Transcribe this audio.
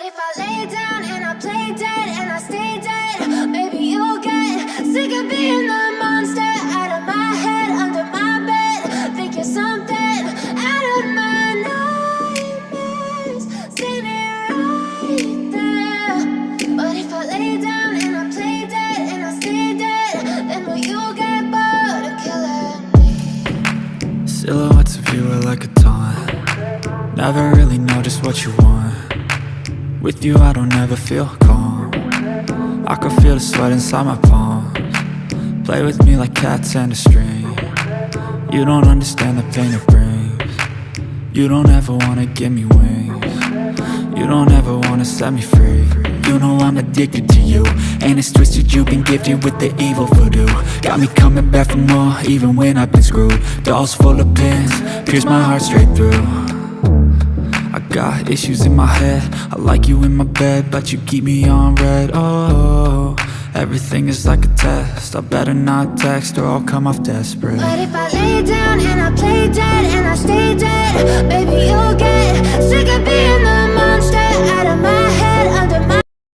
if I lay down and I play dead and I stay dead, maybe you'll get sick of being the monster out of my head, under my bed. Think you're something out of my nightmares, seen it right there. But if I lay down and I play dead and I stay dead, then will you get bored of killing me? Silhouettes of you are like a taunt. Never really know just what you want. With you I don't ever feel calm. I can feel the sweat inside my palms. Play with me like cats and a string. You don't understand the pain it brings. You don't ever wanna give me wings. You don't ever wanna set me free. You know I'm addicted to you, and it's twisted, you've been gifted with the evil voodoo. Got me coming back for more, even when I've been screwed. Dolls full of pins, pierce my heart straight through. I got issues in my head, I like you in my bed, but you keep me on red. Oh, everything is like a test, I better not text or I'll come off desperate. But if I lay down and I play dead and I stay dead, baby you'll get